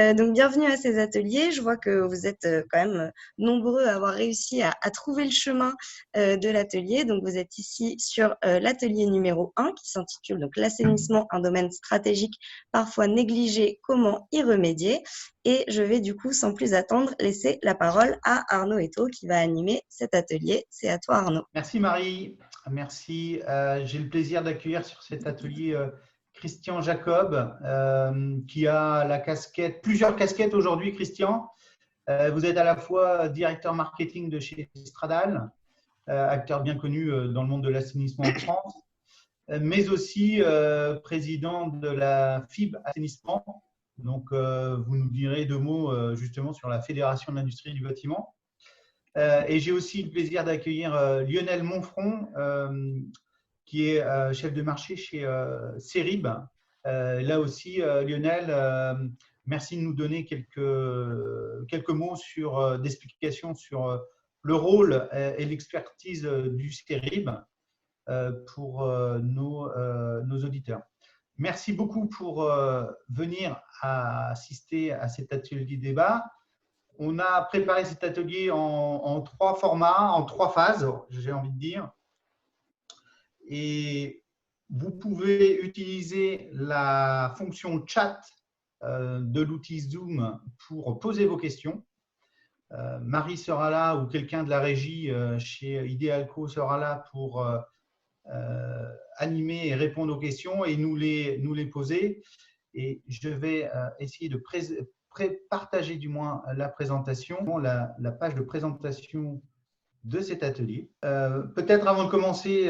Donc bienvenue à ces ateliers. Je vois que vous êtes quand même nombreux à avoir réussi à trouver le chemin de l'atelier. Donc vous êtes ici sur l'atelier numéro 1 qui s'intitule donc l'assainissement, un domaine stratégique parfois négligé, comment y remédier. Et je vais du coup sans plus attendre laisser la parole à Arnaud Eto qui va animer cet atelier. C'est à toi Arnaud. Merci Marie, merci. J'ai le plaisir d'accueillir sur cet atelier Christian Jacob, qui a la casquette, plusieurs casquettes aujourd'hui. Christian, vous êtes à la fois directeur marketing de chez Stradal, acteur bien connu dans le monde de l'assainissement en France, mais aussi président de la FIB Assainissement. Donc, vous nous direz deux mots justement sur la Fédération de l'industrie du bâtiment. Et j'ai aussi le plaisir d'accueillir Lionel Monfron, qui est chef de marché chez Cerib. Là aussi, Lionel, merci de nous donner quelques mots d'explication sur le rôle et l'expertise du Cerib pour nos auditeurs. Merci beaucoup pour venir assister à cet atelier débat. On a préparé cet atelier en trois formats, en trois phases, j'ai envie de dire. Et vous pouvez utiliser la fonction chat de l'outil Zoom pour poser vos questions. Marie sera là ou quelqu'un de la régie chez Idealco sera là pour animer et répondre aux questions et nous les poser. Et je vais essayer de partager du moins la présentation, la page de présentation de cet atelier. Peut-être avant de commencer,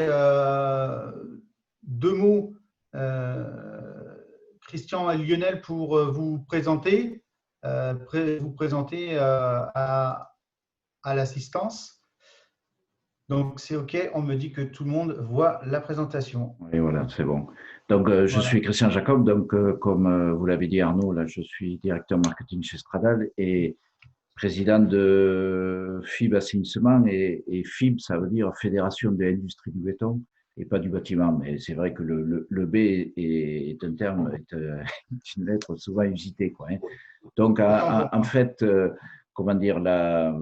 deux mots, Christian et Lionel, pour vous présenter à l'assistance. Donc, c'est OK, on me dit que tout le monde voit la présentation. Et voilà, c'est bon. Donc, je suis Christian Jacob. Donc, comme vous l'avez dit Arnaud, là, je suis directeur marketing chez Stradal et président de FIB Assainissement. Et FIB, ça veut dire Fédération de l'industrie du béton et pas du bâtiment. Mais c'est vrai que le B est un terme, est une lettre souvent usitée, quoi, hein. Donc, en fait, comment dire, la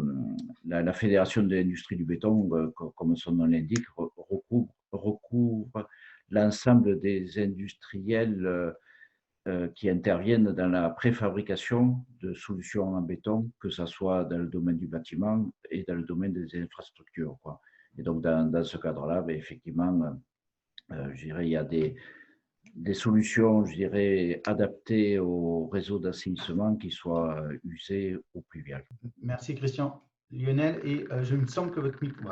Fédération de l'industrie du béton, comme son nom l'indique, recouvre l'ensemble des industriels qui interviennent dans la préfabrication de solutions en béton, que ce soit dans le domaine du bâtiment et dans le domaine des infrastructures, quoi. Et donc, dans ce cadre-là, ben, effectivement, je dirais, il y a des solutions, je dirais, adaptées au réseau d'assainissement qui soient usées ou pluviales. Merci Christian. Lionel, et je me sens que votre micro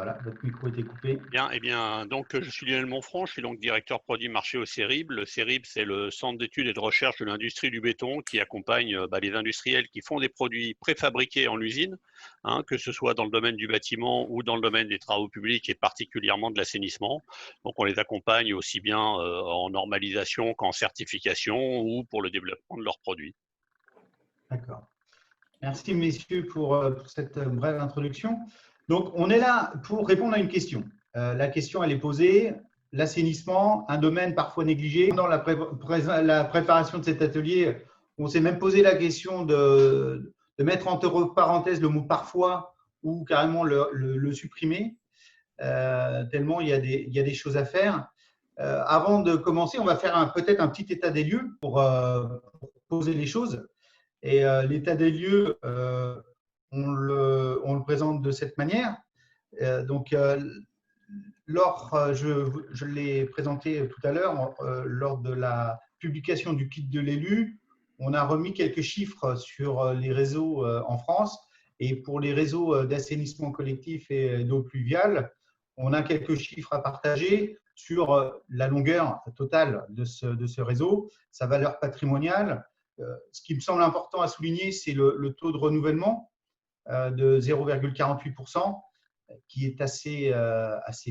était coupé. Bien, eh bien, donc je suis Lionel Monfron, je suis donc directeur produit marché au Cerib. Le Cerib, c'est le centre d'études et de recherche de l'industrie du béton qui accompagne les industriels qui font des produits préfabriqués en usine, hein, que ce soit dans le domaine du bâtiment ou dans le domaine des travaux publics et particulièrement de l'assainissement. Donc, on les accompagne aussi bien en normalisation qu'en certification ou pour le développement de leurs produits. D'accord. Merci, messieurs, pour cette brève introduction. Donc, on est là pour répondre à une question. La question, elle est posée. L'assainissement, un domaine parfois négligé. Dans la préparation de cet atelier, on s'est même posé la question de mettre entre parenthèses le mot « parfois » ou carrément le supprimer, tellement il y a des choses à faire. Avant de commencer, on va faire peut-être un petit état des lieux pour poser les choses. Et l'état des lieux, on le présente de cette manière. Je l'ai présenté tout à l'heure, lors de la publication du kit de l'élu, on a remis quelques chiffres sur les réseaux en France. Et pour les réseaux d'assainissement collectif et d'eau pluviale, on a quelques chiffres à partager sur la longueur totale de ce réseau, sa valeur patrimoniale. Ce qui me semble important à souligner, c'est le taux de renouvellement de 0,48%, qui est assez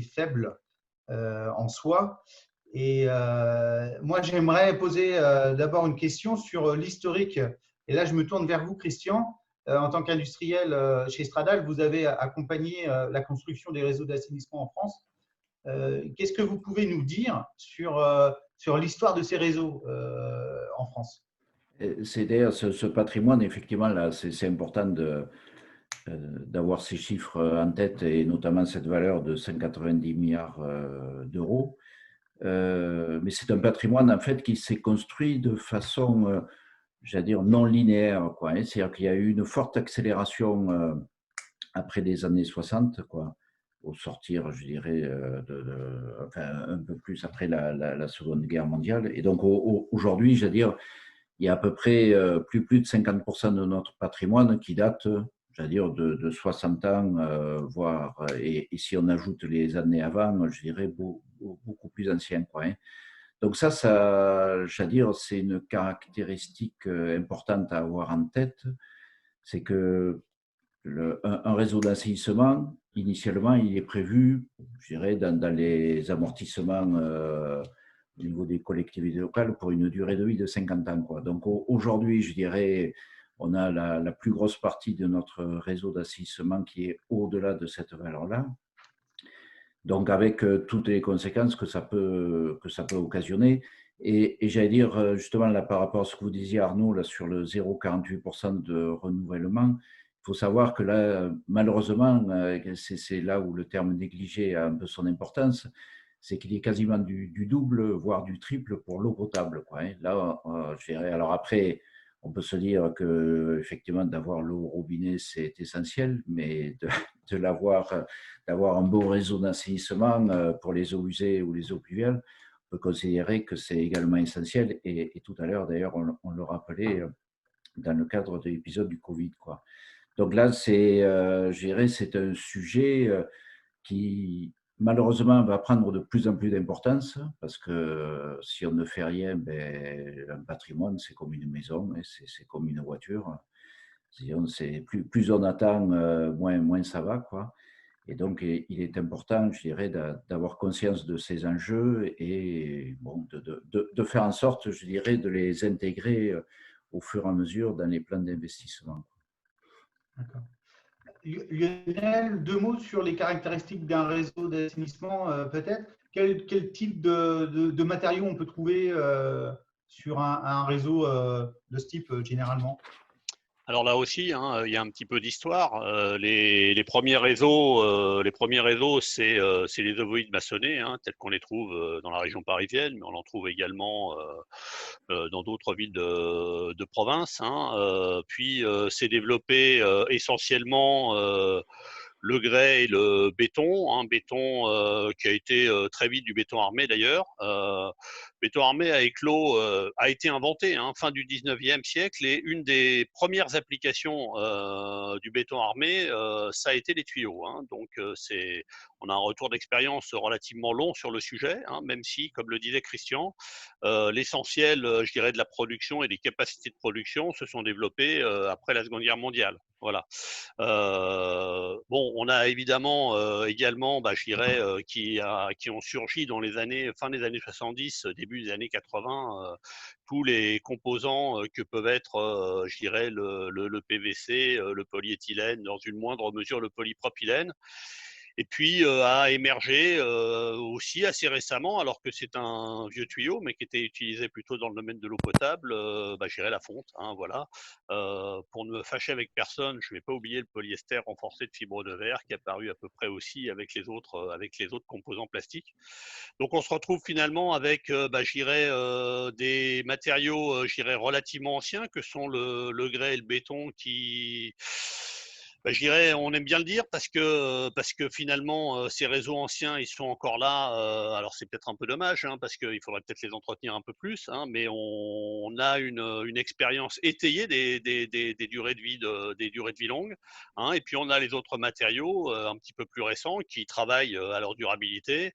faible en soi. Et moi, j'aimerais poser d'abord une question sur l'historique. Et là, je me tourne vers vous, Christian. En tant qu'industriel chez Stradal, vous avez accompagné la construction des réseaux d'assainissement en France. Qu'est-ce que vous pouvez nous dire sur l'histoire de ces réseaux en France ? C'est d'ailleurs ce patrimoine, effectivement, là, c'est important d'avoir ces chiffres en tête et notamment cette valeur de 190 milliards d'euros. Mais c'est un patrimoine, en fait, qui s'est construit de façon, j'allais dire, non linéaire, quoi, hein. C'est-à-dire qu'il y a eu une forte accélération après les années 60, quoi, au sortir, je dirais, enfin, un peu plus après la Seconde Guerre mondiale. Et donc, aujourd'hui, j'allais dire, il y a à peu près plus de 50% de notre patrimoine qui date, j'allais dire, de 60 ans, voire, et si on ajoute les années avant, je dirais beaucoup plus ancien, quoi, hein. Donc ça, j'allais dire, c'est une caractéristique importante à avoir en tête, c'est que un réseau d'assainissement, initialement, il est prévu, je dirais, dans les amortissements au niveau des collectivités locales pour une durée de vie de 50 ans, quoi. Donc aujourd'hui, je dirais, on a la plus grosse partie de notre réseau d'assainissement qui est au-delà de cette valeur-là. Donc avec toutes les conséquences que ça peut occasionner. Et j'allais dire, justement, là, par rapport à ce que vous disiez, Arnaud, là, sur le 0,48% de renouvellement, il faut savoir que là, malheureusement, c'est là où le terme négligé a un peu son importance, c'est qu'il est quasiment du double, voire du triple pour l'eau potable, quoi, hein. Là, je dirais, alors après, on peut se dire que effectivement d'avoir l'eau au robinet, c'est essentiel, mais d'avoir un bon réseau d'assainissement pour les eaux usées ou les eaux pluviales, on peut considérer que c'est également essentiel. Et tout à l'heure, d'ailleurs, on le rappelait dans le cadre de l'épisode du Covid, quoi. Donc là, je dirais, c'est un sujet qui, malheureusement, va prendre de plus en plus d'importance parce que si on ne fait rien, ben, un patrimoine, c'est comme une maison, hein, c'est comme une voiture. Plus on attend, moins ça va, quoi. Et donc, il est important, je dirais, d'avoir conscience de ces enjeux et bon, de faire en sorte, je dirais, de les intégrer au fur et à mesure dans les plans d'investissement. D'accord. Lionel, deux mots sur les caractéristiques d'un réseau d'assainissement, peut-être. Quel type de matériaux on peut trouver sur un réseau de ce type, généralement? Alors là aussi, hein, il y a un petit peu d'histoire. Les premiers réseaux, c'est les ovoïdes maçonnés, hein, tels qu'on les trouve dans la région parisienne, mais on en trouve également dans d'autres villes de province, hein. Puis c'est développé essentiellement le grès et le béton, hein, béton qui a été très vite du béton armé d'ailleurs. Béton armé a été inventé, hein, fin du 19e siècle, et une des premières applications du béton armé, ça a été les tuyaux, hein. Donc on a un retour d'expérience relativement long sur le sujet, hein, même si, comme le disait Christian, l'essentiel, je dirais, de la production et des capacités de production se sont développées après la Seconde Guerre mondiale. Voilà. Bon, on a évidemment également, je dirais, qui ont surgi dans les années, fin des années 70, début des années 80, tous les composants que peuvent être, je dirais, le PVC, le polyéthylène, dans une moindre mesure le polypropylène. Et puis a émergé aussi assez récemment, alors que c'est un vieux tuyau, mais qui était utilisé plutôt dans le domaine de l'eau potable, je dirais la fonte, hein, voilà. Pour ne me fâcher avec personne, je ne vais pas oublier le polyester renforcé de fibre de verre qui est apparu à peu près aussi avec les autres composants plastiques. Donc on se retrouve finalement avec, je dirais, des matériaux, je dirais, relativement anciens que sont le grès et le béton qui, je dirais, on aime bien le dire parce que finalement, ces réseaux anciens, ils sont encore là. Alors c'est peut-être un peu dommage, hein, parce qu'il faudrait peut-être les entretenir un peu plus, hein, mais on a une expérience étayée des durées de vie longues, hein. Et puis on a les autres matériaux un petit peu plus récents qui travaillent à leur durabilité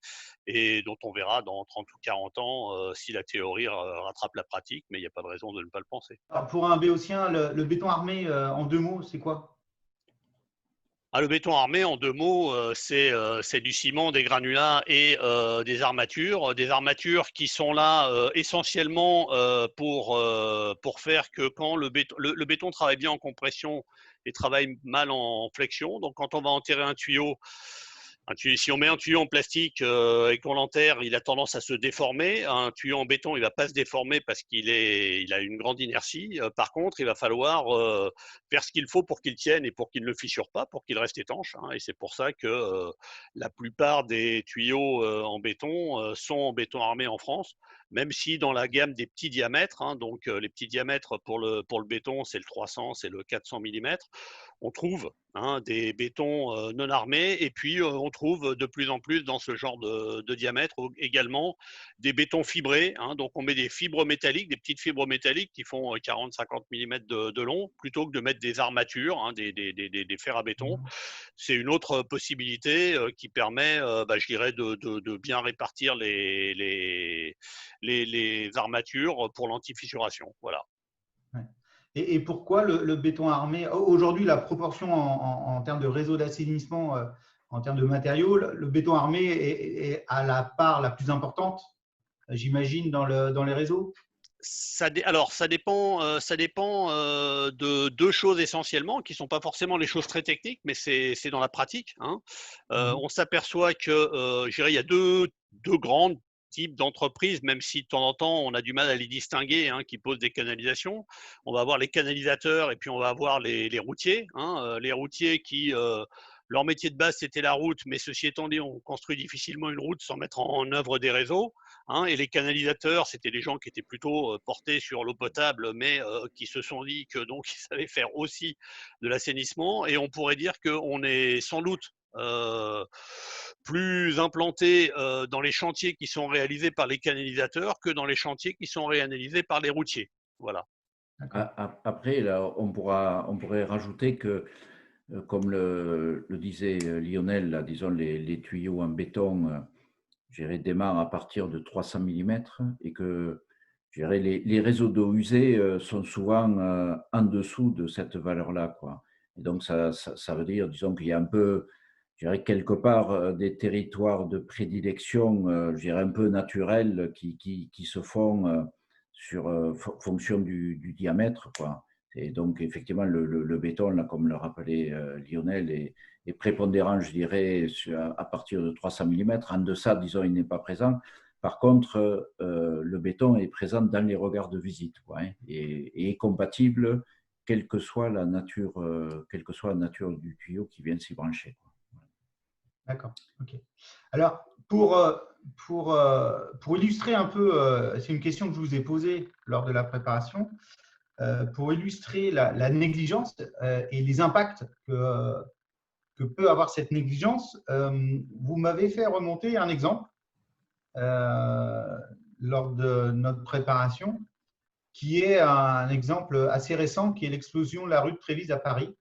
et dont on verra dans 30 ou 40 ans si la théorie rattrape la pratique, mais il n'y a pas de raison de ne pas le penser. Alors, pour un béotien, le béton armé, en deux mots, c'est quoi? Le béton armé, en deux mots, c'est du ciment, des granulats et des armatures. Des armatures qui sont là essentiellement pour faire que quand le béton travaille bien en compression et travaille mal en flexion. Donc quand on va enterrer un tuyau, Si on met un tuyau en plastique et qu'on l'enterre, il a tendance à se déformer. Un tuyau en béton, il ne va pas se déformer parce il a une grande inertie. Par contre, il va falloir faire ce qu'il faut pour qu'il tienne et pour qu'il ne le fissure pas, pour qu'il reste étanche. Et c'est pour ça que la plupart des tuyaux en béton sont en béton armé en France, même si dans la gamme des petits diamètres, donc les petits diamètres pour le béton, c'est le 300, c'est le 400 mm, on trouve des bétons non armés, et puis on trouve de plus en plus dans ce genre de diamètre également des bétons fibrés. Donc on met des fibres métalliques, des petites fibres métalliques qui font 40-50 mm de long, plutôt que de mettre des armatures, des fers à béton. C'est une autre possibilité qui permet, je dirais, de bien répartir les armatures pour l'antifissuration. Voilà. Ouais. Et pourquoi le béton armé? Aujourd'hui, la proportion en termes de réseau d'assainissement, en termes de matériaux, le béton armé est à la part la plus importante, j'imagine, dans les réseaux? Alors, ça dépend de deux choses essentiellement, qui ne sont pas forcément les choses très techniques, mais c'est dans la pratique. On s'aperçoit que, je dirais, il y a deux grands types d'entreprises, même si de temps en temps, on a du mal à les distinguer, qui posent des canalisations. On va avoir les canalisateurs et puis on va avoir les routiers. Les routiers qui… leur métier de base, c'était la route, mais ceci étant dit, on construit difficilement une route sans mettre en œuvre des réseaux. Et les canalisateurs, c'était des gens qui étaient plutôt portés sur l'eau potable, mais qui se sont dit que donc ils savaient faire aussi de l'assainissement. Et on pourrait dire qu'on est sans doute plus implanté dans les chantiers qui sont réalisés par les canalisateurs que dans les chantiers qui sont réalisés par les routiers. Voilà. Après, là, on pourrait rajouter que, comme le disait Lionel, là, disons les tuyaux en béton démarrent à partir de 300 mm et que les réseaux d'eau usée sont souvent en dessous de cette valeur-là, quoi. Et donc, ça veut dire, disons qu'il y a un peu, quelque part, des territoires de prédilection, un peu naturels qui se font sur fonction du diamètre, quoi. Et donc, effectivement, le béton, là, comme le rappelait Lionel, est prépondérant, je dirais, à partir de 300 mm. En deçà, disons, il n'est pas présent. Par contre, le béton est présent dans les regards de visite, quoi, et est compatible, quelle que soit la nature du tuyau qui vient s'y brancher, quoi. D'accord. Ok. Alors, pour illustrer un peu, c'est une question que je vous ai posée lors de la préparation, pour illustrer la négligence et les impacts que peut avoir cette négligence, vous m'avez fait remonter un exemple lors de notre préparation, qui est un exemple assez récent, qui est l'explosion de la rue de Trévise à Paris.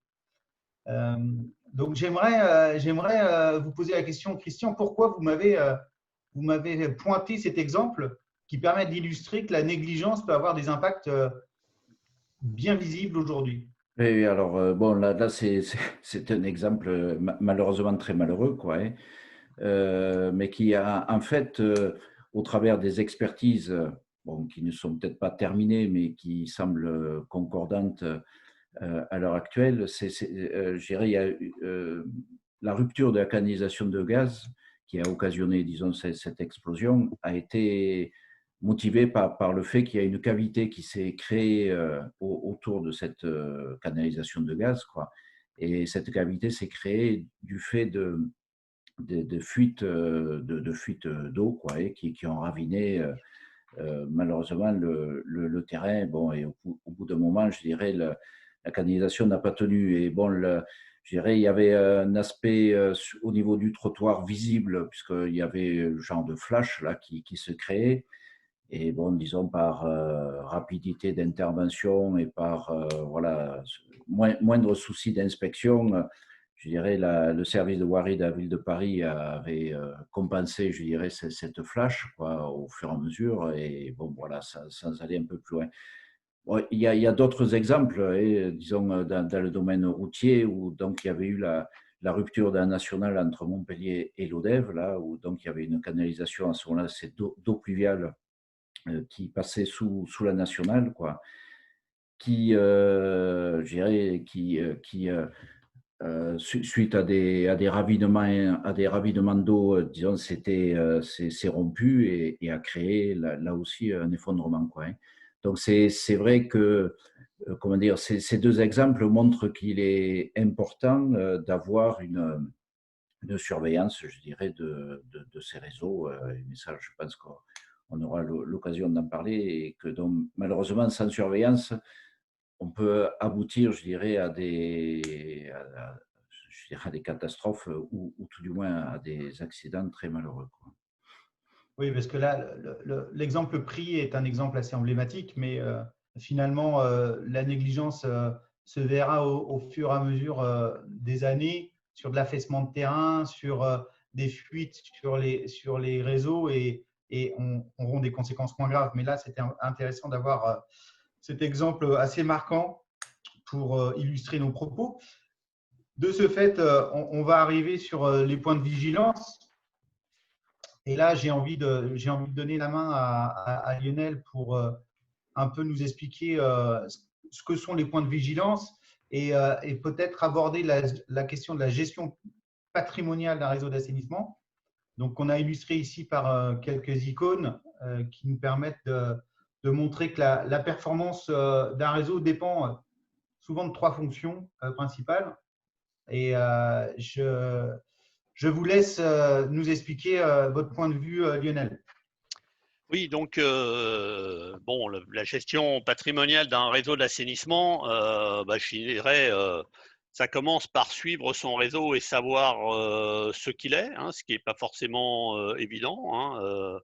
Donc, j'aimerais vous poser la question, Christian, pourquoi vous m'avez pointé cet exemple qui permet d'illustrer que la négligence peut avoir des impacts bien visibles aujourd'hui? Et alors, bon, là c'est un exemple malheureusement très malheureux, quoi, mais qui a en fait, au travers des expertises, bon, qui ne sont peut-être pas terminées, mais qui semblent concordantes à l'heure actuelle, je dirais, il y a la rupture de la canalisation de gaz qui a occasionné, disons, cette explosion, a été motivée par le fait qu'il y a une cavité qui s'est créée autour de cette canalisation de gaz, quoi. Et cette cavité s'est créée du fait de fuites d'eau, quoi, et qui ont raviné malheureusement le terrain. Bon, et au bout d'un moment, je dirais, la canalisation n'a pas tenu. Et bon, je dirais, il y avait un aspect au niveau du trottoir visible, puisqu'il y avait le genre de flash là, qui se créait. Et bon, disons, par rapidité d'intervention et par voilà, moindre souci d'inspection, je dirais, le service de voirie de la ville de Paris avait compensé, je dirais, cette flash, quoi, au fur et à mesure. Et bon, voilà, sans aller un peu plus loin. Bon, il y a d'autres exemples, disons, dans le domaine routier, où donc il y avait eu la rupture d'un national entre Montpellier et Lodève, là, où donc il y avait une canalisation à ce moment-là, c'est d'eau pluviale qui passait sous la nationale, quoi, qui, je dirais, qui suite à des ravidements d'eau, disons, c'est rompu et a créé là aussi un effondrement, quoi, hein. Donc, c'est vrai que, comment dire, ces deux exemples montrent qu'il est important d'avoir une surveillance, je dirais, de ces réseaux. Mais ça, je pense qu'on aura l'occasion d'en parler et que donc, malheureusement, sans surveillance, on peut aboutir, je dirais, à des catastrophes ou tout du moins à des accidents très malheureux, quoi. Oui, parce que là, l'exemple pris est un exemple assez emblématique, mais finalement, la négligence se verra au fur et à mesure des années sur de l'affaissement de terrain, sur des fuites sur les réseaux et auront des conséquences moins graves. Mais là, c'était intéressant d'avoir cet exemple assez marquant pour illustrer nos propos. De ce fait, on va arriver sur les points de vigilance. Et là, j'ai envie de donner la main à Lionel pour un peu nous expliquer ce que sont les points de vigilance et peut-être aborder la question de la gestion patrimoniale d'un réseau d'assainissement. Donc, on a illustré ici par quelques icônes qui nous permettent de montrer que la performance d'un réseau dépend souvent de trois fonctions principales. Et je vous laisse nous expliquer votre point de vue, Lionel. Oui, donc bon, la gestion patrimoniale d'un réseau d'assainissement, je dirais, ça commence par suivre son réseau et savoir ce qu'il est, hein, ce qui n'est pas forcément évident, hein.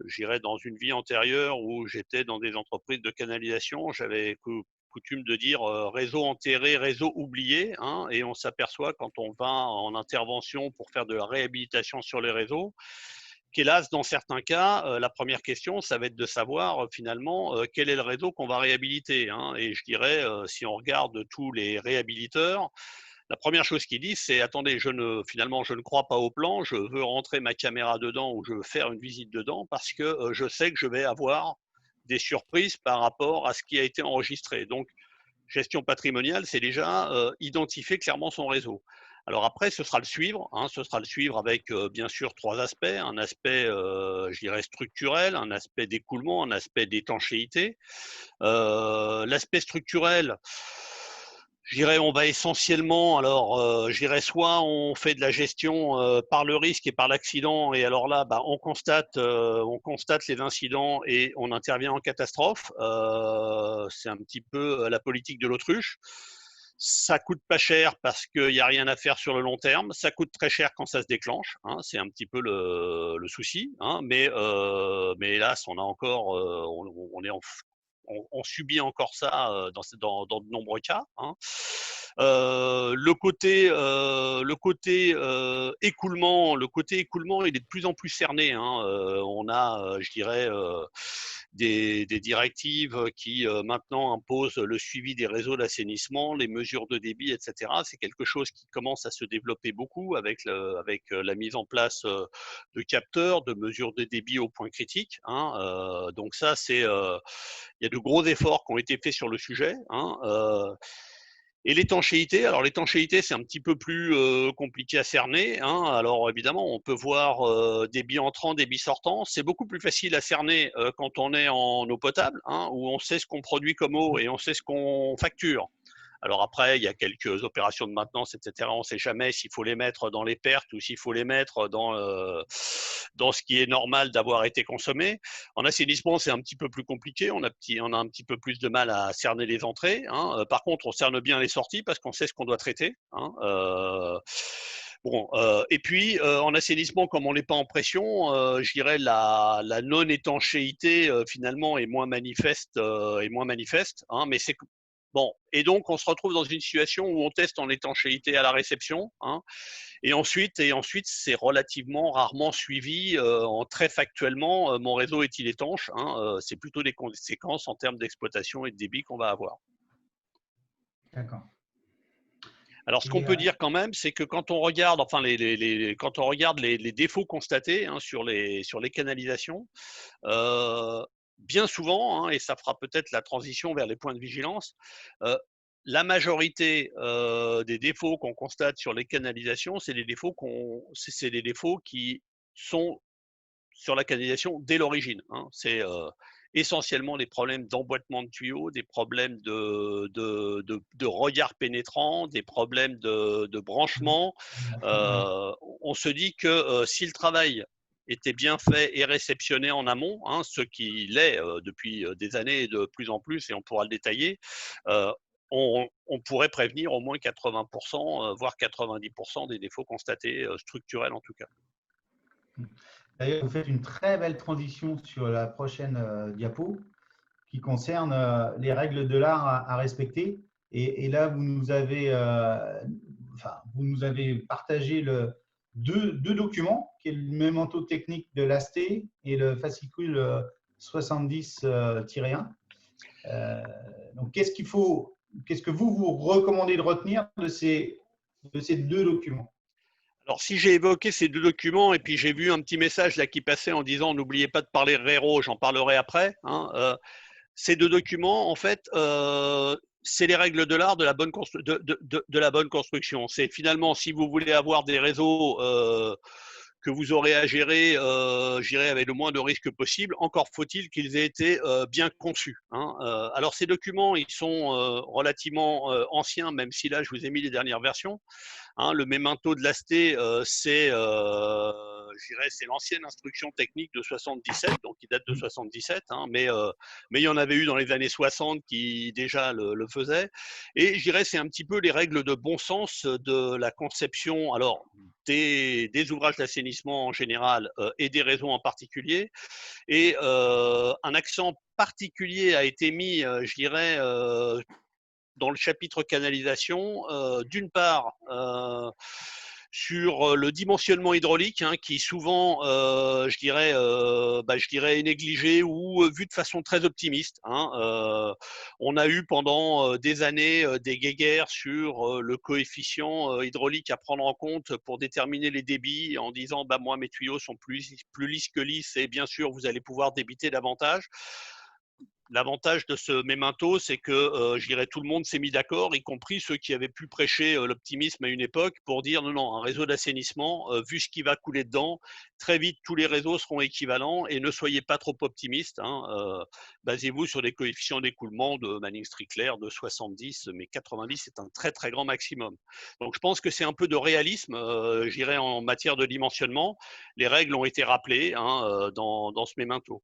Je dirais dans une vie antérieure où j'étais dans des entreprises de canalisation, j'avais coutume de dire réseau enterré, réseau oublié, hein, et on s'aperçoit quand on va en intervention pour faire de la réhabilitation sur les réseaux, qu'hélas, dans certains cas, la première question, ça va être de savoir finalement quel est le réseau qu'on va réhabiliter, hein. Et je dirais, si on regarde tous les réhabiliteurs, la première chose qu'ils disent, c'est attendez, finalement, je ne crois pas au plan, je veux rentrer ma caméra dedans ou je veux faire une visite dedans parce que je sais que je vais avoir des surprises par rapport à ce qui a été enregistré. Donc, gestion patrimoniale, c'est déjà identifier clairement son réseau. Alors après, ce sera le suivre, hein, ce sera le suivre avec bien sûr trois aspects, un aspect, je dirais, structurel, un aspect d'écoulement, un aspect d'étanchéité. L'aspect structurel, je dirais, on va essentiellement, alors, je dirais, soit on fait de la gestion par le risque et par l'accident, et alors là, on constate les incidents et on intervient en catastrophe. C'est un petit peu la politique de l'autruche. Ça coûte pas cher parce qu'il n'y a rien à faire sur le long terme. Ça coûte très cher quand ça se déclenche, hein, c'est un petit peu le souci, hein, mais hélas, on a encore, on subit encore ça dans de nombreux cas, hein. Le côté écoulement, il est de plus en plus cerné, hein. On a, je dirais, des directives qui maintenant imposent le suivi des réseaux d'assainissement, les mesures de débit, etc. C'est quelque chose qui commence à se développer beaucoup avec la mise en place de capteurs, de mesures de débit au point critique, hein. Donc ça, il y a de gros efforts qui ont été faits sur le sujet, hein. Et l'étanchéité, alors l'étanchéité, c'est un petit peu plus compliqué à cerner, hein. Alors évidemment, on peut voir débit entrant, débit sortant. C'est beaucoup plus facile à cerner quand on est en eau potable, hein, où on sait ce qu'on produit comme eau et on sait ce qu'on facture. Alors après, il y a quelques opérations de maintenance, etc. On ne sait jamais s'il faut les mettre dans les pertes ou s'il faut les mettre dans ce qui est normal d'avoir été consommé. En assainissement, c'est un petit peu plus compliqué. On a un petit peu plus de mal à cerner les entrées, hein. Par contre, on cerne bien les sorties parce qu'on sait ce qu'on doit traiter, hein. Bon, et puis en assainissement, comme on n'est pas en pression, je dirais la non-étanchéité finalement est moins manifeste, hein, mais c'est bon. Et donc on se retrouve dans une situation où on teste en étanchéité à la réception, hein, et ensuite c'est relativement rarement suivi en très factuellement. Mon réseau est-il étanche, hein, c'est plutôt des conséquences en termes d'exploitation et de débit qu'on va avoir. D'accord. Alors, ce qu'on peut dire quand même, c'est que quand on regarde, enfin, quand on regarde les défauts constatés, hein, sur les canalisations, bien souvent, hein, et ça fera peut-être la transition vers les points de vigilance, la majorité des défauts qu'on constate sur les canalisations, c'est des défauts qui sont sur la canalisation dès l'origine. Hein. C'est essentiellement des problèmes d'emboîtement de tuyaux, des problèmes de regard pénétrant, des problèmes de branchement. On se dit que si le travail était bien fait et réceptionné en amont, hein, ce qui l'est depuis des années et de plus en plus, et on pourra le détailler, on pourrait prévenir au moins 80%, voire 90% des défauts constatés, structurels en tout cas. D'ailleurs, vous faites une très belle transition sur la prochaine diapo qui concerne les règles de l'art à respecter. Et là, vous nous avez partagé deux documents, qui est le mémento technique de l'AST et le fascicule 70-1. Donc, qu'est-ce que vous recommandez de retenir de ces deux documents? Alors, si j'ai évoqué ces deux documents et puis j'ai vu un petit message là qui passait en disant n'oubliez pas de parler RERO, j'en parlerai après. Hein, ces deux documents, en fait, c'est les règles de l'art de la bonne construction. C'est finalement, si vous voulez avoir des réseaux que vous aurez à gérer, je dirais, avec le moins de risques possible, encore faut-il qu'ils aient été bien conçus. Hein. Alors, ces documents, ils sont relativement anciens, même si là, je vous ai mis les dernières versions. Hein, le mémento de l'AST, c'est l'ancienne instruction technique de 77, donc qui date de 77, hein, mais il y en avait eu dans les années 60 qui déjà le faisaient. Et je dirais c'est un petit peu les règles de bon sens de la conception, alors des ouvrages d'assainissement en général et des réseaux en particulier. Et un accent particulier a été mis, je dirais, dans le chapitre canalisation, d'une part sur le dimensionnement hydraulique, hein, qui souvent, je dirais, est négligé ou vu de façon très optimiste. Hein. On a eu pendant des années des guéguerres sur le coefficient hydraulique à prendre en compte pour déterminer les débits en disant bah, moi mes tuyaux sont plus lisses que lisses et bien sûr vous allez pouvoir débiter davantage. L'avantage de ce mémento, c'est que je dirais tout le monde s'est mis d'accord, y compris ceux qui avaient pu prêcher l'optimisme à une époque pour dire non, un réseau d'assainissement, vu ce qui va couler dedans, très vite tous les réseaux seront équivalents et ne soyez pas trop optimistes. Hein, basez-vous sur des coefficients d'écoulement de Manning-Strickler de 70, mais 90 c'est un très très grand maximum. Donc je pense que c'est un peu de réalisme, je dirais en matière de dimensionnement. Les règles ont été rappelées hein, dans ce mémento.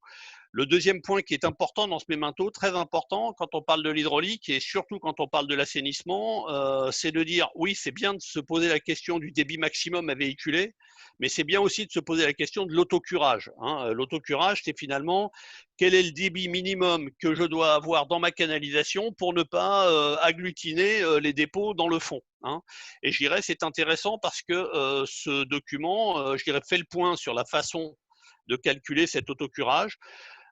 Le deuxième point qui est important dans ce mémento, très important quand on parle de l'hydraulique et surtout quand on parle de l'assainissement, c'est de dire oui, c'est bien de se poser la question du débit maximum à véhiculer, mais c'est bien aussi de se poser la question de l'autocurage. Hein. L'autocurage, c'est finalement quel est le débit minimum que je dois avoir dans ma canalisation pour ne pas agglutiner les dépôts dans le fond. Hein. Et je dirais c'est intéressant parce que ce document, je dirais, fait le point sur la façon de calculer cet autocurage.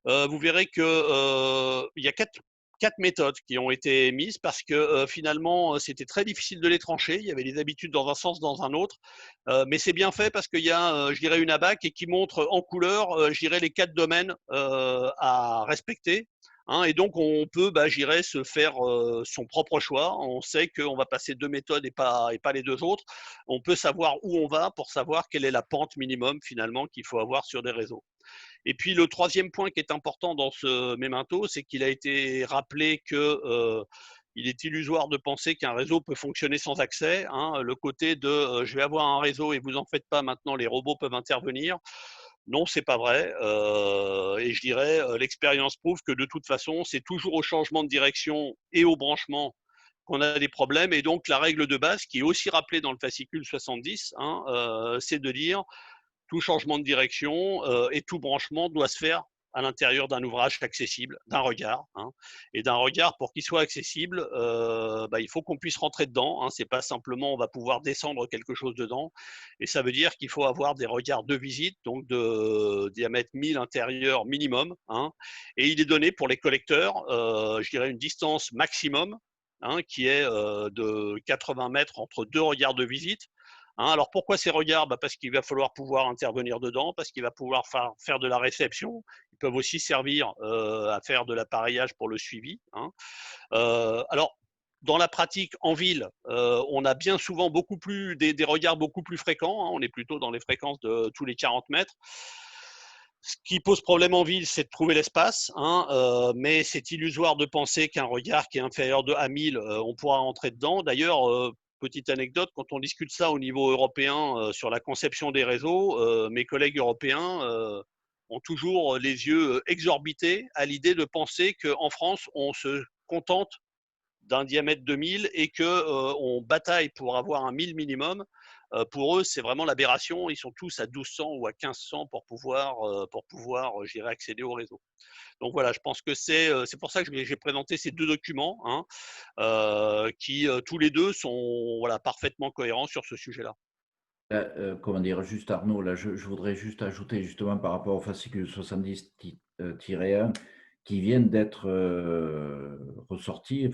Vous verrez qu'il y a quatre méthodes qui ont été émises parce que finalement, c'était très difficile de les trancher. Il y avait des habitudes dans un sens, dans un autre. Mais c'est bien fait parce qu'il y a, je dirais, une ABAC qui montre en couleur, je dirais, les 4 domaines à respecter. Hein, et donc, on peut, se faire son propre choix. On sait qu'on va passer 2 méthodes et pas les 2 autres. On peut savoir où on va pour savoir quelle est la pente minimum finalement qu'il faut avoir sur des réseaux. Et puis le troisième point qui est important dans ce mémento, c'est qu'il a été rappelé que il est illusoire de penser qu'un réseau peut fonctionner sans accès. Hein. Le côté de je vais avoir un réseau et vous en faites pas maintenant, les robots peuvent intervenir. Non, c'est pas vrai. Et je dirais, l'expérience prouve que de toute façon, c'est toujours au changement de direction et au branchement qu'on a des problèmes. Et donc la règle de base, qui est aussi rappelée dans le fascicule 70, hein, c'est de dire tout changement de direction et tout branchement doit se faire à l'intérieur d'un ouvrage accessible, d'un regard. Hein. Et d'un regard, pour qu'il soit accessible, il faut qu'on puisse rentrer dedans. Hein. Ce n'est pas simplement on va pouvoir descendre quelque chose dedans. Et ça veut dire qu'il faut avoir des regards de visite, donc de diamètre 1000 intérieur minimum. Hein. Et il est donné pour les collecteurs, je dirais une distance maximum, hein, qui est de 80 mètres entre 2 regards de visite. Hein, alors pourquoi ces regards? Parce qu'il va falloir pouvoir intervenir dedans, parce qu'il va pouvoir faire de la réception. Ils peuvent aussi servir à faire de l'appareillage pour le suivi. Hein. Alors, dans la pratique, en ville, on a bien souvent des regards beaucoup plus fréquents. Hein, on est plutôt dans les fréquences de tous les 40 mètres. Ce qui pose problème en ville, c'est de trouver l'espace, hein, mais c'est illusoire de penser qu'un regard qui est inférieur à 1000, on pourra rentrer dedans. D'ailleurs, petite anecdote, quand on discute ça au niveau européen sur la conception des réseaux, mes collègues européens ont toujours les yeux exorbités à l'idée de penser qu'en France, on se contente d'un diamètre de 1000 et qu'on bataille pour avoir un 1000 minimum. Pour eux, c'est vraiment l'aberration. Ils sont tous à 1200 ou à 1500 pour pouvoir je dirais, accéder au réseau. Donc voilà, je pense que c'est pour ça que j'ai présenté ces deux documents, hein, qui tous les deux sont voilà, parfaitement cohérents sur ce sujet-là. Comment dire, juste Arnaud, là, je voudrais juste ajouter justement par rapport au fascicule 70-1 qui viennent d'être ressortis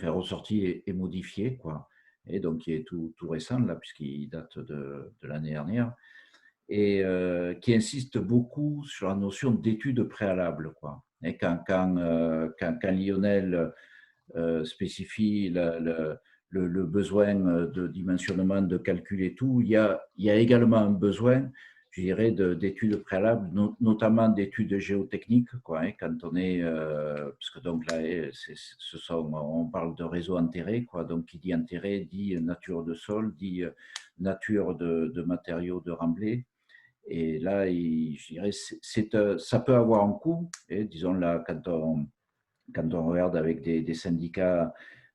et modifiés, quoi. Et donc qui est tout récent, là, puisqu'il date de l'année dernière, et qui insiste beaucoup sur la notion d'études préalables, quoi. Et quand Lionel spécifie le besoin de dimensionnement, de calcul et tout, il y a également un besoin, je dirais, d'études préalables, notamment d'études géotechniques, quoi, hein, quand on est, parce que donc là, on parle de réseau enterré, quoi, donc qui dit enterré dit nature de sol, dit nature de matériaux de remblai. Et là, je dirais, ça peut avoir un coût, et disons là, quand on regarde avec des syndicats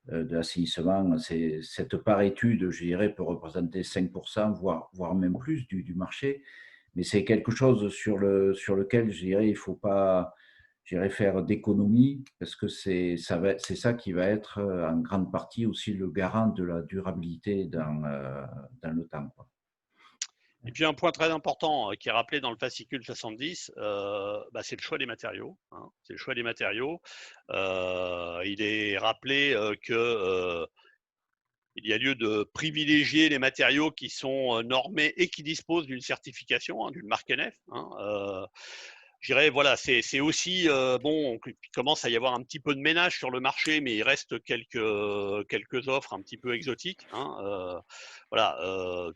de l'assainissement, cette part étude, je dirais, peut représenter 5%, voire même plus du marché. Mais c'est quelque chose sur lequel, je dirais, il ne faut pas, je dirais, faire d'économie, parce que c'est ça qui va être en grande partie aussi le garant de la durabilité dans le temps, quoi. Et puis un point très important qui est rappelé dans le fascicule 70, c'est le choix des matériaux. Hein, c'est le choix des matériaux. Il est rappelé que il y a lieu de privilégier les matériaux qui sont normés et qui disposent d'une certification, hein, d'une marque NF. Hein, je dirais, voilà, c'est aussi, bon, il commence à y avoir un petit peu de ménage sur le marché, mais il reste quelques offres un petit peu exotiques. Hein, voilà,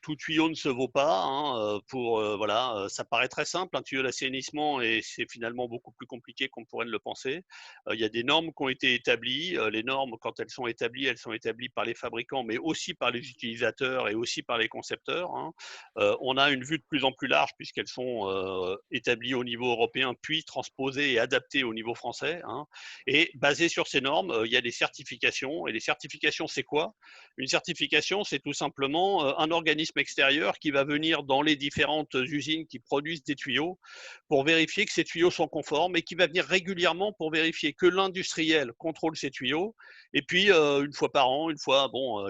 tout tuyau ne se vaut pas. Hein, voilà, ça paraît très simple, un tuyau d'assainissement, et c'est finalement beaucoup plus compliqué qu'on pourrait le penser. Il y a des normes qui ont été établies. Les normes, quand elles sont établies par les fabricants, mais aussi par les utilisateurs et aussi par les concepteurs. Hein. On a une vue de plus en plus large puisqu'elles sont établies au niveau européen, puis transposées et adaptées au niveau français. Hein. Et basées sur ces normes, il y a des certifications. Et les certifications, c'est quoi? Une certification, c'est tout simplement un organisme extérieur qui va venir dans les différentes usines qui produisent des tuyaux pour vérifier que ces tuyaux sont conformes, et qui va venir régulièrement pour vérifier que l'industriel contrôle ces tuyaux. Et puis, une fois par an,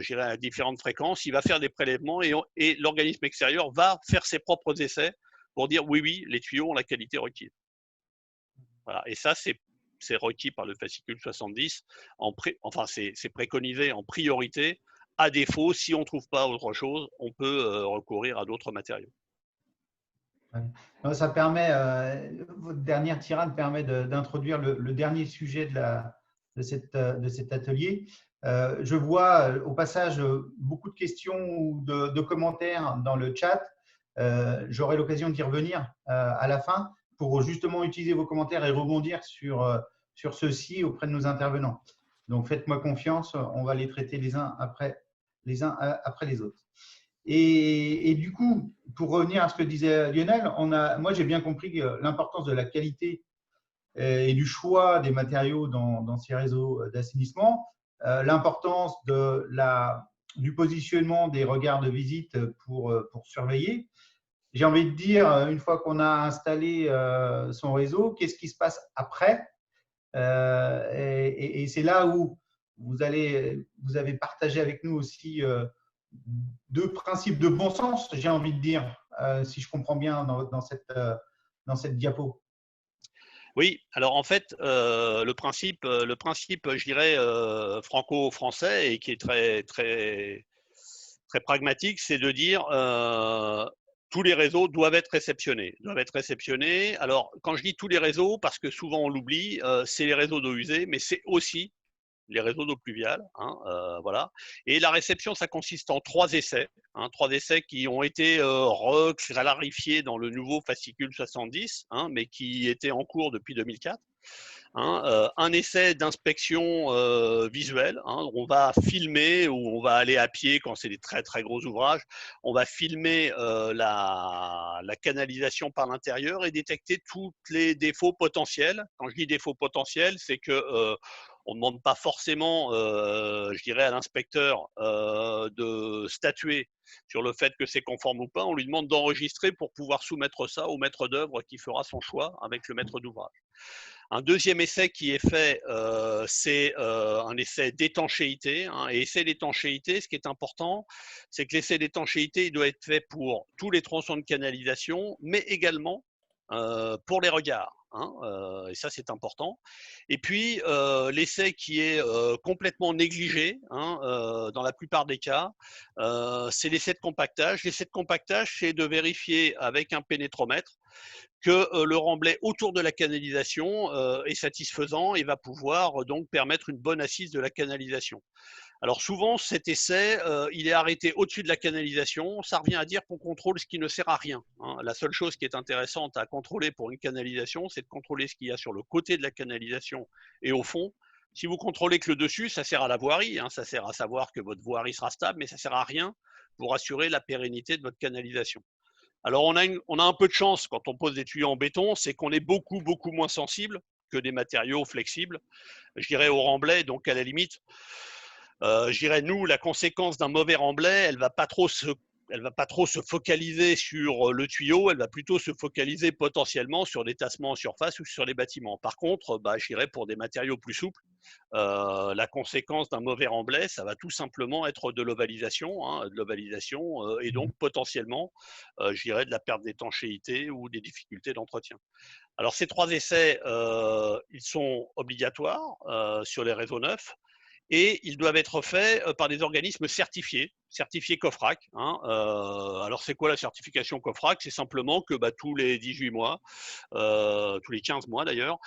j'irai à différentes fréquences, il va faire des prélèvements, et l'organisme extérieur va faire ses propres essais pour dire oui, les tuyaux ont la qualité requise. Voilà. Et ça, c'est requis par le fascicule 70. C'est préconisé en priorité. À défaut, si on ne trouve pas autre chose, on peut recourir à d'autres matériaux. Ça permet, votre dernière tirade permet d'introduire le dernier sujet de cet atelier. Je vois au passage beaucoup de questions ou de commentaires dans le chat. J'aurai l'occasion d'y revenir à la fin pour justement utiliser vos commentaires et rebondir sur ceux-ci auprès de nos intervenants. Donc, faites-moi confiance, on va les traiter les uns après les autres. Et du coup, pour revenir à ce que disait Lionel, moi j'ai bien compris l'importance de la qualité et du choix des matériaux dans ces réseaux d'assainissement, l'importance du positionnement des regards de visite pour surveiller. J'ai envie de dire, une fois qu'on a installé son réseau, qu'est-ce qui se passe après? Et c'est là où vous avez partagé avec nous aussi deux principes de bon sens, j'ai envie de dire, si je comprends bien dans cette diapo. Oui, alors en fait, le principe, je dirais, franco-français, et qui est très, très, très pragmatique, c'est de dire tous les réseaux doivent être réceptionnés. Alors, quand je dis tous les réseaux, parce que souvent on l'oublie, c'est les réseaux d'eau usée, mais c'est aussi les réseaux d'eau pluviale. Voilà. Et la réception, ça consiste en 3 essais. 3 essais qui ont été reclarifiés dans le nouveau fascicule 70, mais qui étaient en cours depuis 2004. Un essai d'inspection visuelle. On va filmer ou on va aller à pied quand c'est des très très gros ouvrages. On va filmer la canalisation par l'intérieur et détecter tous les défauts potentiels. Quand je dis défauts potentiels, c'est que on ne demande pas forcément, je dirais, à l'inspecteur de statuer sur le fait que c'est conforme ou pas. On lui demande d'enregistrer pour pouvoir soumettre ça au maître d'œuvre qui fera son choix avec le maître d'ouvrage. Un deuxième essai qui est fait, c'est un essai d'étanchéité. Et essai d'étanchéité, ce qui est important, c'est que l'essai d'étanchéité, il doit être fait pour tous les tronçons de canalisation, mais également pour les regards. Et ça, c'est important. Et puis, l'essai qui est complètement négligé dans la plupart des cas, c'est l'essai de compactage. L'essai de compactage, c'est de vérifier avec un pénétromètre que le remblai autour de la canalisation est satisfaisant et va pouvoir donc permettre une bonne assise de la canalisation. Alors souvent, cet essai, il est arrêté au-dessus de la canalisation. Ça revient à dire qu'on contrôle ce qui ne sert à rien. La seule chose qui est intéressante à contrôler pour une canalisation, c'est de contrôler ce qu'il y a sur le côté de la canalisation et au fond. Si vous contrôlez que le dessus, ça sert à la voirie, ça sert à savoir que votre voirie sera stable, mais ça ne sert à rien pour assurer la pérennité de votre canalisation. Alors, on a un peu de chance quand on pose des tuyaux en béton, c'est qu'on est beaucoup, beaucoup moins sensible que des matériaux flexibles. Je dirais au remblai, donc à la limite, je dirais, nous, la conséquence d'un mauvais remblai, elle va pas trop se focaliser sur le tuyau, elle va plutôt se focaliser potentiellement sur des tassements en surface ou sur les bâtiments. Par contre, je dirais pour des matériaux plus souples, la conséquence d'un mauvais remblai, ça va tout simplement être de l'ovalisation, et donc potentiellement, je dirais de la perte d'étanchéité ou des difficultés d'entretien. Alors ces 3 essais, ils sont obligatoires sur les réseaux neufs. Et ils doivent être faits par des organismes certifiés COFRAC. Alors, c'est quoi la certification COFRAC? C'est simplement que tous les 18 mois, tous les 15 mois d'ailleurs,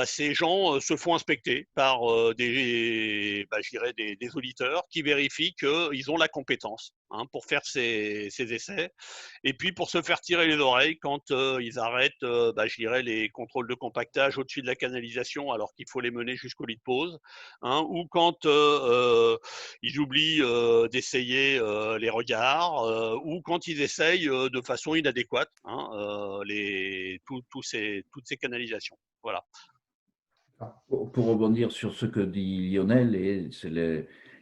ces gens se font inspecter par des auditeurs qui vérifient qu'ils ont la compétence pour faire ces essais. Et puis, pour se faire tirer les oreilles quand ils arrêtent les contrôles de compactage au-dessus de la canalisation alors qu'il faut les mener jusqu'au lit de pause, ou quand ils oublient d'essayer les regards, ou quand ils essayent de façon inadéquate toutes ces canalisations. Voilà. Pour rebondir sur ce que dit Lionel,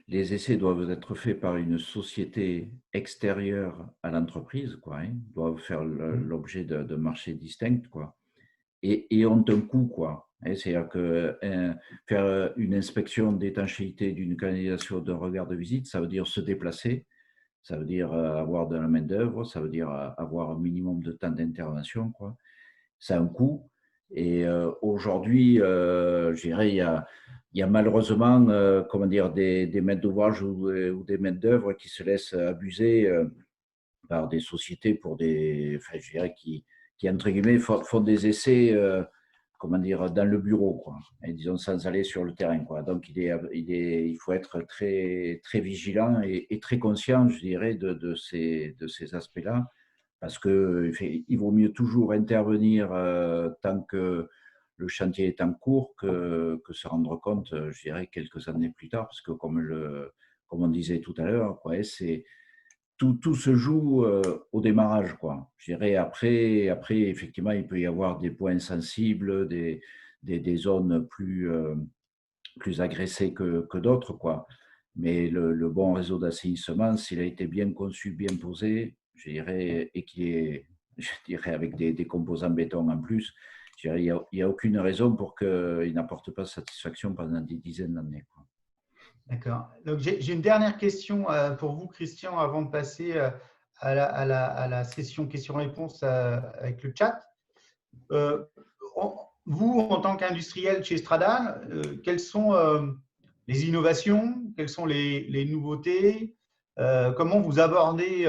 les essais doivent être faits par une société extérieure à l'entreprise, doivent faire l'objet de marchés distincts, et ont un coût, C'est-à-dire que faire une inspection d'étanchéité d'une canalisation d'un regard de visite, ça veut dire se déplacer, ça veut dire avoir de la main-d'œuvre, ça veut dire avoir un minimum de temps d'intervention, Ça a un coût. Et aujourd'hui, je dirais, il y a malheureusement des maîtres d'ouvrage ou des maîtres d'œuvre qui se laissent abuser par des sociétés qui entre guillemets, font des essais dans le bureau, et disons sans aller sur le terrain, Donc, il faut être très, très vigilant et très conscient, je dirais, de ces aspects-là. Parce qu'il vaut mieux toujours intervenir tant que le chantier est en cours que se rendre compte, je dirais, quelques années plus tard. Parce que comme on disait tout à l'heure, tout se joue au démarrage, Je dirais après, effectivement, il peut y avoir des points sensibles, des zones plus agressées que d'autres, Mais le bon réseau d'assainissement, s'il a été bien conçu, bien posé, je dirais, et qui est, avec des composants béton en plus, je dirais, il n'y a aucune raison pour qu'il n'apporte pas satisfaction pendant des dizaines d'années. D'accord. Donc, j'ai une dernière question pour vous, Christian, avant de passer à la session questions-réponses avec le chat. Vous, en tant qu'industriel chez Stradal, quelles sont les innovations, quelles sont les nouveautés, comment vous abordez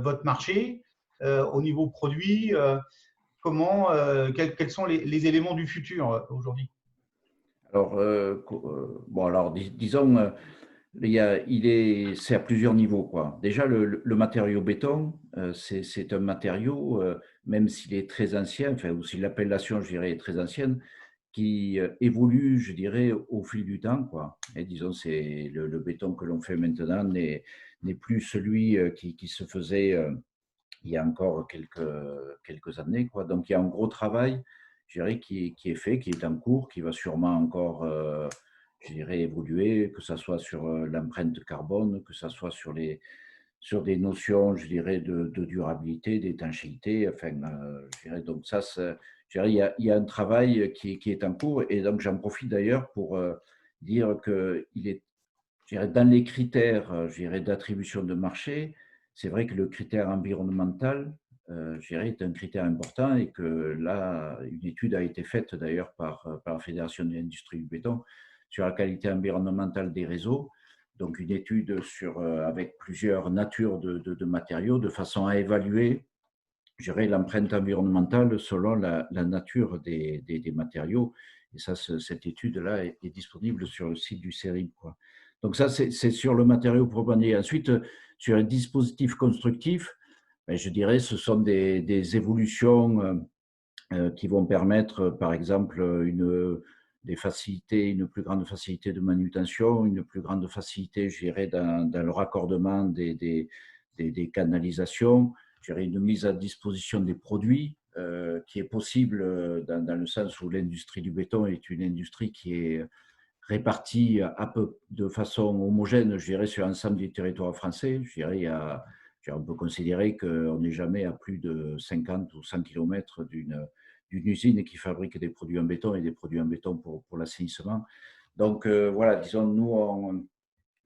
votre marché au niveau produit, quels sont les éléments du futur aujourd'hui? Alors, bon, alors disons, c'est à plusieurs niveaux, quoi. Déjà, le matériau béton, c'est un matériau, même s'il est très ancien, enfin, ou si l'appellation, je dirais, est très ancienne, qui évolue, je dirais, au fil du temps, quoi. Et disons, c'est le béton que l'on fait maintenant n'est plus celui qui se faisait il y a encore quelques années, quoi. Donc, il y a un gros travail, je dirais, qui est fait, qui est en cours, qui va sûrement encore, je dirais, évoluer, que ce soit sur l'empreinte carbone, que ce soit sur des notions, je dirais, de durabilité, d'étanchéité. Enfin, je dirais, donc ça, je dirais, il y a un travail qui est en cours. Et donc, j'en profite d'ailleurs pour dire qu'il est, je dirais, dans les critères, je dirais, d'attribution de marché, c'est vrai que le critère environnemental, je dirais, est un critère important et que là, une étude a été faite d'ailleurs par la Fédération de l'industrie du béton sur la qualité environnementale des réseaux. Donc, une étude avec plusieurs natures de matériaux de façon à évaluer, je dirais, l'empreinte environnementale selon la nature des matériaux. Et ça, cette étude-là est disponible sur le site du CERIB, quoi. Donc ça, c'est sur le matériau proprement dit. Ensuite, sur un dispositif constructif, ben, je dirais ce sont des évolutions qui vont permettre, par exemple, des facilités, une plus grande facilité de manutention, une plus grande facilité, je dirais, dans le raccordement des canalisations, je dirais, une mise à disposition des produits qui est possible dans le sens où l'industrie du béton est une industrie qui est répartis de façon homogène, je dirais, sur l'ensemble du territoire français. Je dirais, on peut considérer qu'on n'est jamais à plus de 50 ou 100 km d'une usine qui fabrique des produits en béton et des produits en béton pour l'assainissement. Donc, voilà, disons,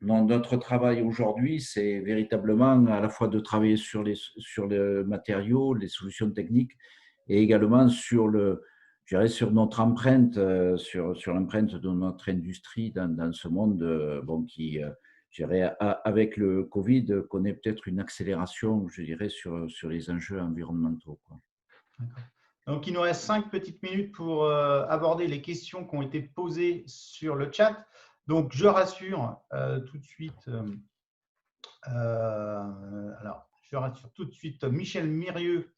notre travail aujourd'hui, c'est véritablement à la fois de travailler sur les matériaux, les solutions techniques, et également sur je dirais, sur notre empreinte, sur l'empreinte de notre industrie dans ce monde bon, qui, je dirais, avec le Covid, connaît peut-être une accélération, je dirais, sur les enjeux environnementaux, quoi. Donc, il nous reste 5 petites minutes pour aborder les questions qui ont été posées sur le chat. Donc, je rassure tout de suite, Michel Mirieux,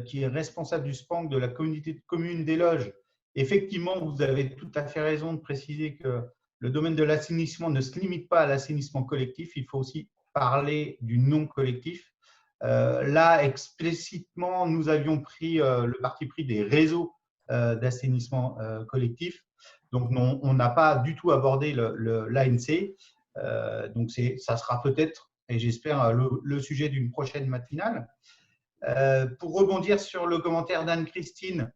qui est responsable du SPANC de la communauté de communes des Loges. Effectivement, vous avez tout à fait raison de préciser que le domaine de l'assainissement ne se limite pas à l'assainissement collectif, il faut aussi parler du non collectif. Là, explicitement, nous avions pris le parti pris des réseaux d'assainissement collectif. Donc, on n'a pas du tout abordé l'ANC. Donc, ça sera peut-être, et j'espère, le sujet d'une prochaine matinale. Pour rebondir sur le commentaire d'Anne-Christine,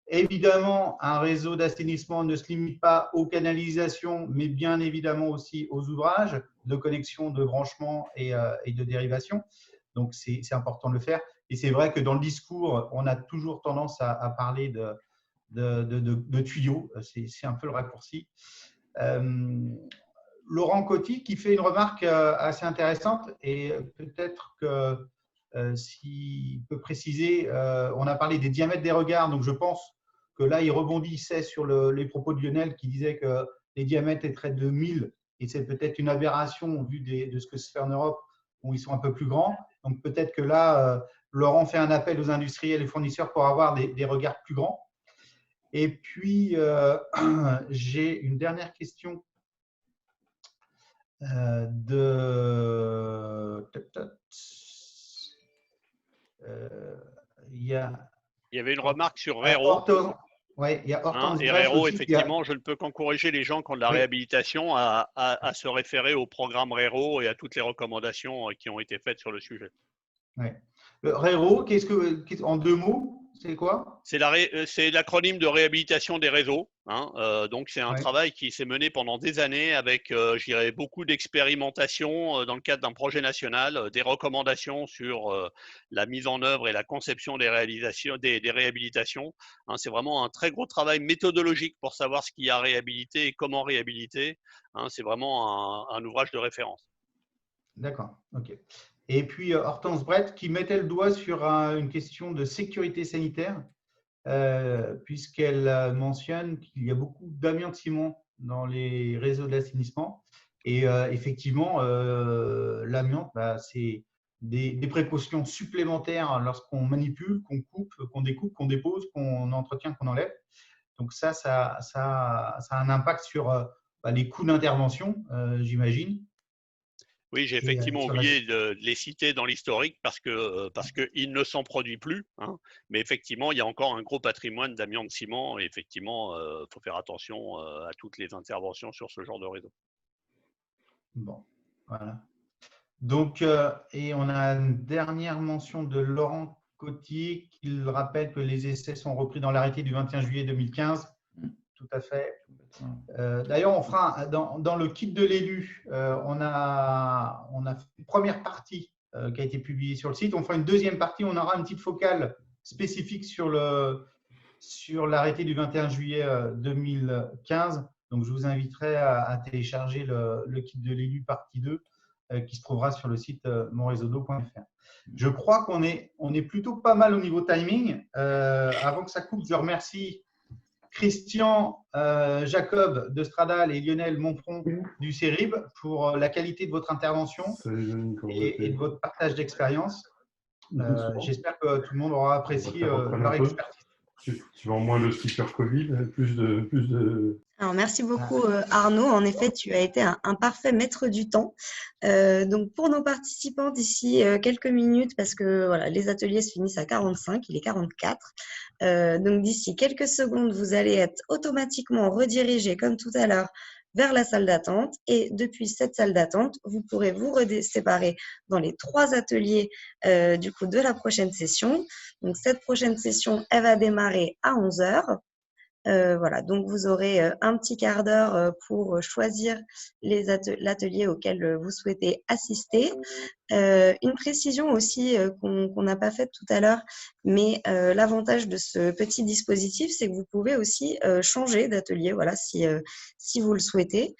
évidemment, un réseau d'assainissement ne se limite pas aux canalisations, mais bien évidemment aussi aux ouvrages de connexion, de branchement et de dérivation. Donc, c'est important de le faire. Et c'est vrai que dans le discours, on a toujours tendance à parler de tuyaux. C'est un peu le raccourci. Laurent Coty qui fait une remarque assez intéressante et peut-être que s'il peut préciser, on a parlé des diamètres des regards, donc je pense que là, il rebondissait sur les propos de Lionel qui disait que les diamètres étaient de 1000 et c'est peut-être une aberration au vu de ce que se fait en Europe où ils sont un peu plus grands. Donc peut-être que là, Laurent fait un appel aux industriels et fournisseurs pour avoir des regards plus grands. Et puis, j'ai une dernière question il y avait une remarque sur Rero. Oui, il y a Hortense et Rero, effectivement, je ne peux qu'encourager les gens qui ont de la réhabilitation à se référer au programme Rero et à toutes les recommandations qui ont été faites sur le sujet. Oui. Le Rero, en 2 mots, c'est quoi? C'est l'acronyme de réhabilitation des réseaux. Donc, c'est un travail qui s'est mené pendant des années avec, je dirais, beaucoup d'expérimentation dans le cadre d'un projet national, des recommandations sur la mise en œuvre et la conception des réhabilitations. C'est vraiment un très gros travail méthodologique pour savoir ce qu'il y a à réhabiliter et comment réhabiliter. C'est vraiment un ouvrage de référence. D'accord, ok. Et puis Hortense Brett qui mettait le doigt sur une question de sécurité sanitaire. puisqu'elle mentionne qu'il y a beaucoup d'amiante-ciment dans les réseaux d'assainissement. Et effectivement, l'amiante, c'est des précautions supplémentaires lorsqu'on manipule, qu'on coupe, qu'on découpe, qu'on dépose, qu'on entretient, qu'on enlève. Donc ça a un impact sur les coûts d'intervention, j'imagine. Oui, j'ai effectivement oublié de les citer dans l'historique parce qu'il ne s'en produit plus. Hein. Mais effectivement, il y a encore un gros patrimoine d'amiante-ciment. Et effectivement, il faut faire attention à toutes les interventions sur ce genre de réseau. Bon, voilà. Donc, et on a une dernière mention de Laurent Cotier qui rappelle que les essais sont repris dans l'arrêté du 21 juillet 2015. Tout à fait. D'ailleurs, on fera dans le kit de l'élu, on a fait une première partie qui a été publiée sur le site. On fera une deuxième partie. On aura une petite focale spécifique sur l'arrêté du 21 juillet 2015. Donc, je vous inviterai à télécharger le kit de l'élu partie 2 qui se trouvera sur le site monreseaudo.fr. Je crois qu'on est plutôt pas mal au niveau timing. Avant que ça coupe, je remercie Christian Jacob de Stradal et Lionel Monfron du CERIB pour la qualité de votre intervention et de votre partage d'expérience. J'espère que tout le monde aura apprécié leur expertise. Tu vends moins de stickers Covid, plus de... Alors, merci beaucoup Arnaud. En effet, tu as été un parfait maître du temps. Donc, pour nos participants, d'ici quelques minutes, parce que voilà, les ateliers se finissent à 45, il est 44. Donc, d'ici quelques secondes, vous allez être automatiquement redirigés, comme tout à l'heure, vers la salle d'attente. Et depuis cette salle d'attente, vous pourrez vous séparer dans les 3 ateliers du coup, de la prochaine session. Donc, cette prochaine session, elle va démarrer à 11 h. Voilà, donc vous aurez un petit quart d'heure pour choisir l'atelier auquel vous souhaitez assister. Une précision aussi qu'on n'a pas faite tout à l'heure, mais l'avantage de ce petit dispositif, c'est que vous pouvez aussi changer d'atelier, voilà, si vous le souhaitez.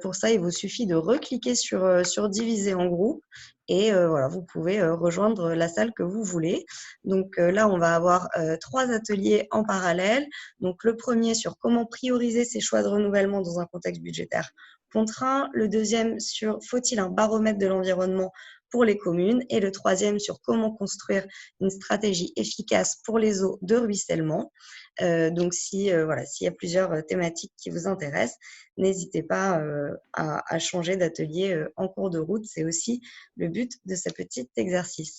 Pour ça, il vous suffit de recliquer sur diviser en groupe et voilà, vous pouvez rejoindre la salle que vous voulez. Donc là, on va avoir 3 ateliers en parallèle. Donc le premier sur comment prioriser ses choix de renouvellement dans un contexte budgétaire contraint. Le deuxième sur faut-il un baromètre de l'environnement pour les communes et le troisième sur comment construire une stratégie efficace pour les eaux de ruissellement. Donc, s'il y a plusieurs thématiques qui vous intéressent, n'hésitez pas à changer d'atelier en cours de route. C'est aussi le but de ce petit exercice.